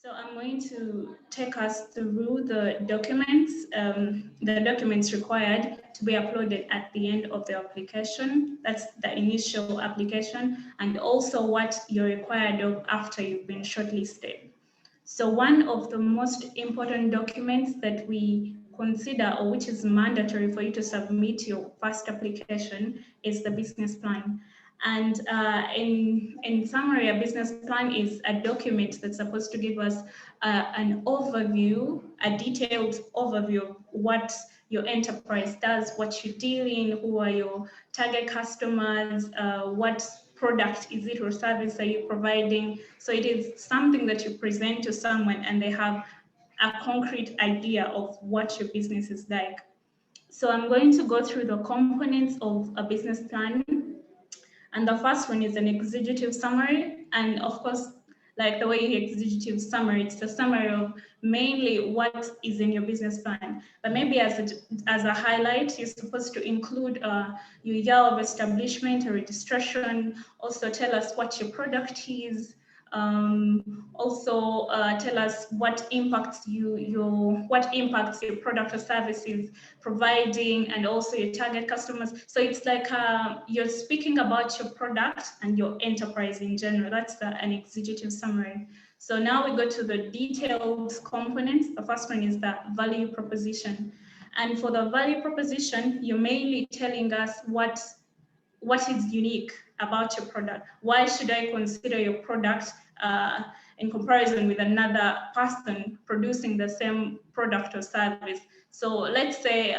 So I'm going to take us through the documents required to be uploaded at the end of the application. That's the initial application, and also what you're required of after you've been shortlisted. So one of the most important documents that we consider, or which is mandatory for you to submit your first application, is the business plan. And in summary, a business plan is a document that's supposed to give us an overview, a detailed overview of what your enterprise does, what you deal in, who are your target customers, what product is it or service are you providing. So it is something that you present to someone and they have a concrete idea of what your business is like. So I'm going to go through the components of a business plan. And the first one is an executive summary. And of course, like the way executive summary, it's a summary of mainly what is in your business plan. But maybe as a highlight, you're supposed to include your year of establishment or registration. Also tell us what your product is. Also tell us what impacts your product or service is providing, and also your target customers. So it's like you're speaking about your product and your enterprise in general. That's an executive summary. So now we go to the detailed components. The first one is the value proposition. And for the value proposition, you're mainly telling us what is unique about your product. Why should I consider your product in comparison with another person producing the same product or service? So let's say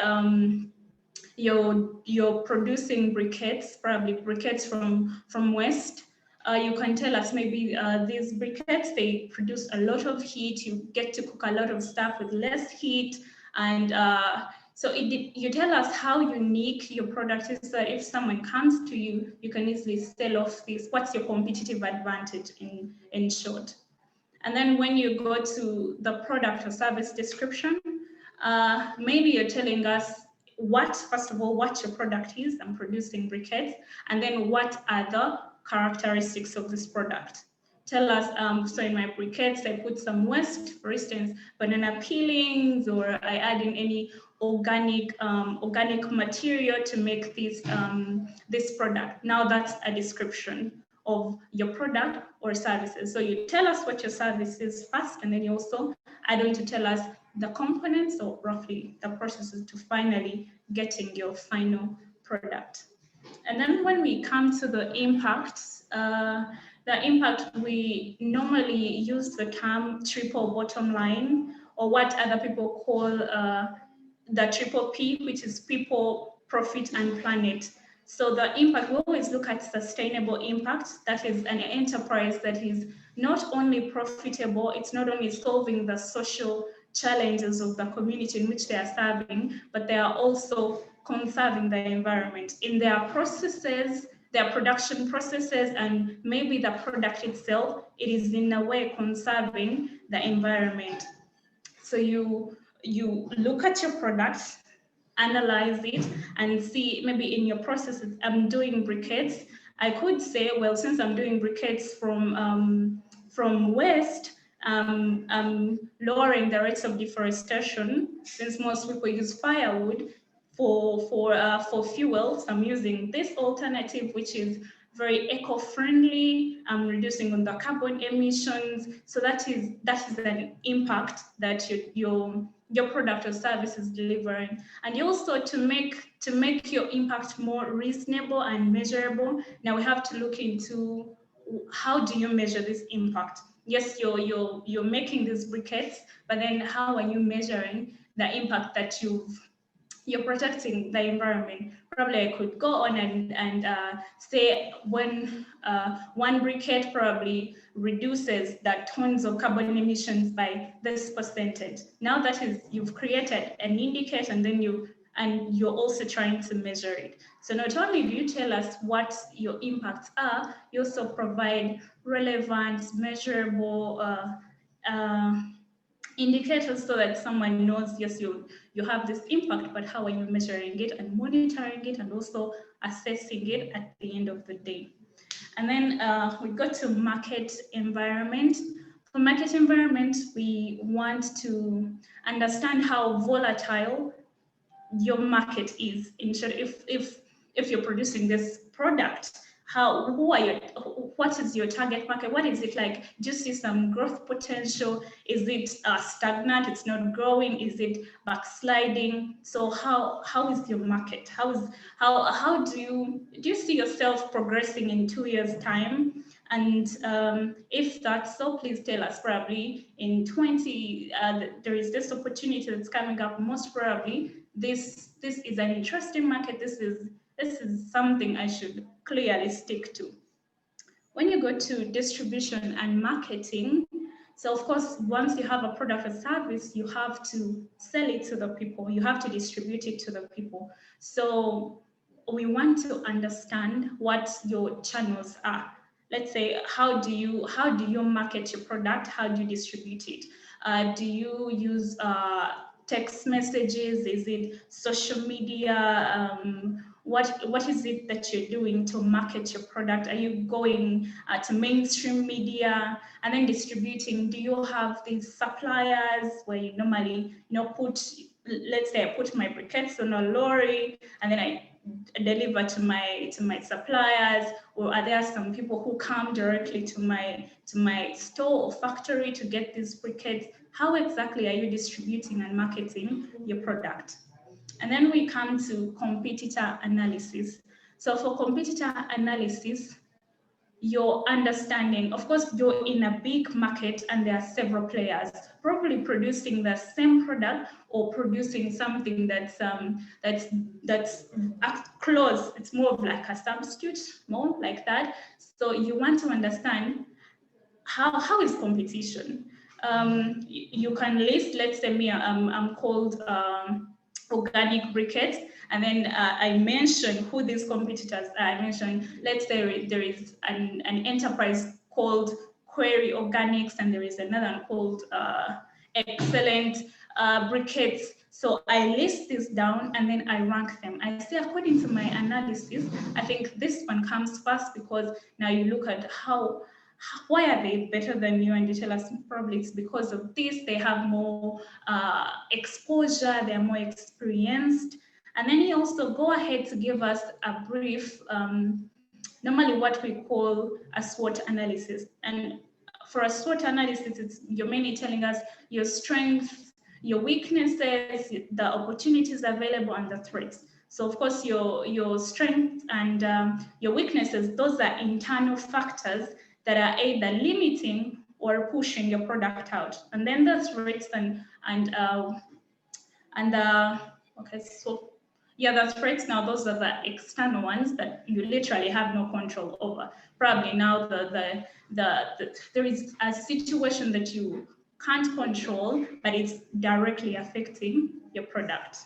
you're producing briquettes, probably briquettes from waste. You can tell us maybe these briquettes, they produce a lot of heat. You get to cook a lot of stuff with less heat, and so you tell us how unique your product is, so that if someone comes to you, you can easily sell off this. What's your competitive advantage in short? And then when you go to the product or service description, maybe you're telling us first of all, what your product is. I'm producing briquettes. And then what are the characteristics of this product? Tell us, so in my briquettes, I put some waste, for instance, banana peelings, or I add in any organic material to make this product. Now that's a description of your product or services. So you tell us what your service is first, and then you also add on to tell us the components, or roughly the processes to finally getting your final product. And then when we come to the impact, we normally use the term triple bottom line, or what other people call the triple P, which is people, profit, and planet. So the impact, we always look at sustainable impact. That is an enterprise that is not only profitable, it's not only solving the social challenges of the community in which they are serving, but they are also conserving the environment in their processes, their production processes, and maybe the product itself. It is in a way conserving the environment. So you look at your product, analyze it, and see, maybe in your processes, I'm doing briquettes. I could say, well, since I'm doing briquettes from waste, I'm lowering the rates of deforestation. Since most people use firewood for fuel, so I'm using this alternative, which is very eco-friendly. I'm reducing on the carbon emissions. So that is an impact that your product or service is delivering. And you also, to make your impact more reasonable and measurable, now we have to look into how do you measure this impact. Yes, you're making these briquettes, but then how are you measuring the impact that you're protecting the environment? Probably I could go on and say when one briquette probably reduces the tons of carbon emissions by this percentage. Now that is, you've created an indicator, and then you're also trying to measure it. So not only do you tell us what your impacts are, you also provide relevant, measurable indicators, so that someone knows, yes, you have this impact, but how are you measuring it and monitoring it, and also assessing it at the end of the day. And then we go to market environment. For market environment, we want to understand how volatile your market is. In short, if you're producing this product, what is your target market? What is it like? Do you see some growth potential? Is it stagnant? It's not growing? Is it backsliding? So how is your market? How do you see yourself progressing in 2 years' time? And if that's so, please tell us. Probably in 20, there is this opportunity that's coming up. Most probably, this is an interesting market. This is something I should clearly stick to. When you go to distribution and marketing, so of course, once you have a product or service, you have to sell it to the people. You have to distribute it to the people. So we want to understand what your channels are. Let's say, how do you market your product? How do you distribute it? Do you use text messages? Is it social media? What is it that you're doing to market your product? Are you going to mainstream media and then distributing? Do you have these suppliers where you normally, let's say I put my briquettes on a lorry and then I deliver to my suppliers, or are there some people who come directly to my store or factory to get these briquettes? How exactly are you distributing and marketing your product? And then we come to competitor analysis. So for competitor analysis, your understanding, of course, you're in a big market and there are several players probably producing the same product or producing something that's close. It's more of like a substitute, more like that. So you want to understand how is competition. You can list, let's say me, I'm called organic briquettes, and then I mention who these competitors are. I mentioned, let's say there is an enterprise called Query Organics, and there is another one called Excellent Briquettes. So I list this down and then I rank them. I say, according to my analysis, I think this one comes first because now you look at why are they better than you, and you tell us probably it's because of this. They have more exposure, they're more experienced. And then you also go ahead to give us a brief, normally what we call a SWOT analysis. And for a SWOT analysis, you're mainly telling us your strengths, your weaknesses, the opportunities available, and the threats. So of course, your strengths and your weaknesses, those are internal factors that are either limiting or pushing your product out. And then the threats okay, so yeah, the threats now, those are the external ones that you literally have no control over. Probably now there is a situation that you can't control, but it's directly affecting your product.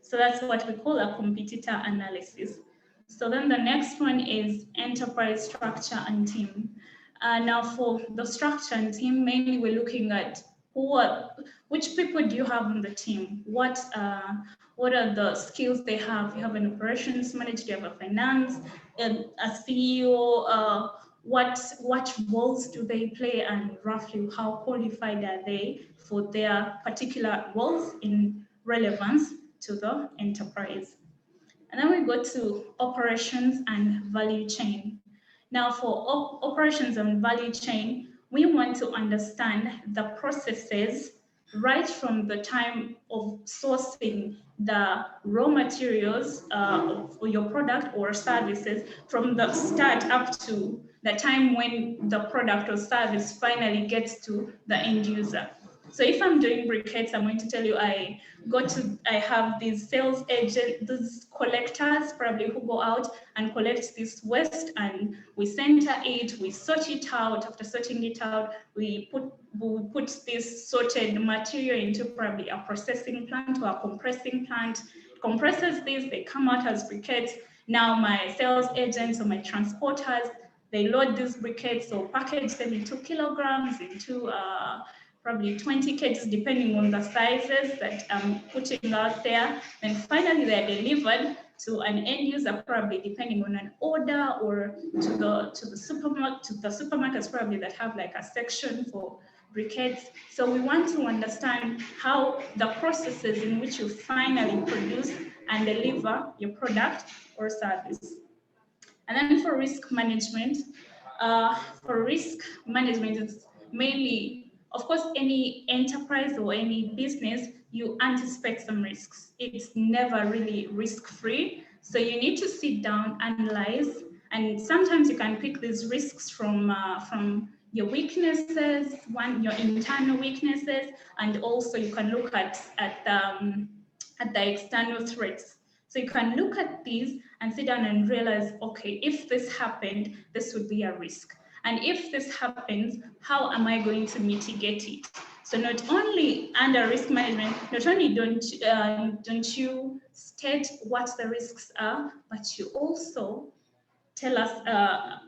So that's what we call a competitor analysis. So then the next one is enterprise structure and team. Now for the structure and team, mainly we're looking at which people do you have on the team? What are the skills they have? You have an operations manager, you have a finance, a CEO, what roles do they play, and roughly how qualified are they for their particular roles in relevance to the enterprise? And then we go to operations and value chain. Now for operations and value chain, we want to understand the processes right from the time of sourcing the raw materials for your product or services, from the start up to the time when the product or service finally gets to the end user. So if I'm doing briquettes, I'm going to tell you I have these sales agents, these collectors probably who go out and collect this waste, and we center it, we sort it out. After sorting it out, we put this sorted material into probably a processing plant or a compressing plant. It compresses this, they come out as briquettes. Now my sales agents or my transporters, they load these briquettes or package them in 2 kilograms, into probably 20 kgs, depending on the sizes that I'm putting out there. And finally, they're delivered to an end user, probably depending on an order, or to the supermarket, to the supermarkets probably that have like a section for briquettes. So we want to understand how the processes in which you finally produce and deliver your product or service. And then for risk management, it's mainly, of course, any enterprise or any business, you anticipate some risks. It's never really risk-free. So you need to sit down, analyze, and sometimes you can pick these risks from your weaknesses, your internal weaknesses, and also you can look at the external threats. So you can look at these and sit down and realize, okay, if this happened, this would be a risk. And if this happens, how am I going to mitigate it? So not only under risk management, not only don't you state what the risks are, but you also tell us,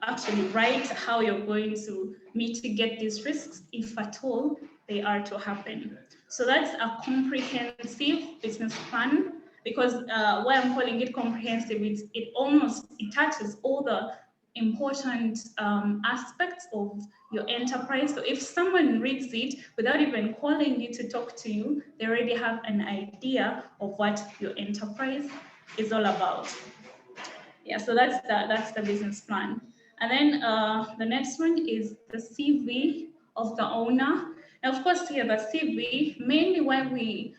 actually write how you're going to mitigate these risks if at all they are to happen. So that's a comprehensive business plan, because why I'm calling it comprehensive, it touches all the important aspects of your enterprise. So if someone reads it without even calling you to talk to you, they already have an idea of what your enterprise is all about. Yeah, so that's the business plan. And then the next one is the CV of the owner. Now, of course, here the CV, mainly why we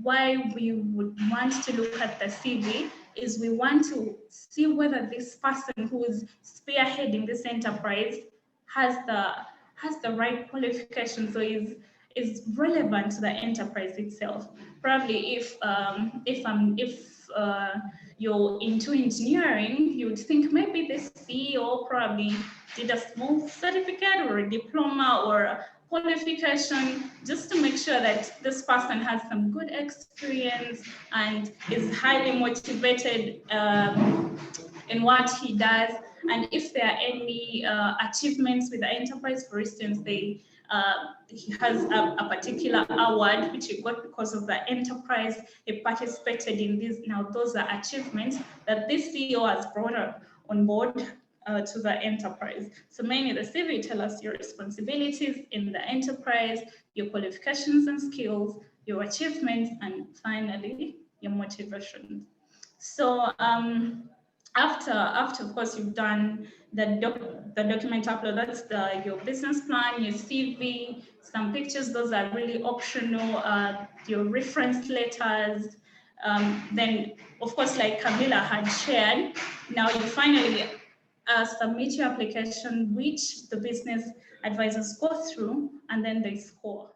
would want to look at the CV is we want to see whether this person who is spearheading this enterprise has the right qualifications, so is relevant to the enterprise itself. Probably if you're into engineering, you would think maybe the CEO probably did a small certificate or a diploma or a qualification, just to make sure that this person has some good experience and is highly motivated in what he does. And if there are any achievements with the enterprise, for instance, he has a particular award which he got because of the enterprise he participated in. This, now those are achievements that this CEO has brought on board to the enterprise. So mainly the CV tells us your responsibilities in the enterprise, your qualifications and skills, your achievements, and finally your motivation. So after of course you've done the document upload, that's your business plan, your CV, some pictures, those are really optional, your reference letters, then of course, like Camilla had shared, now you finally submit your application, which the business advisors go through, and then they score.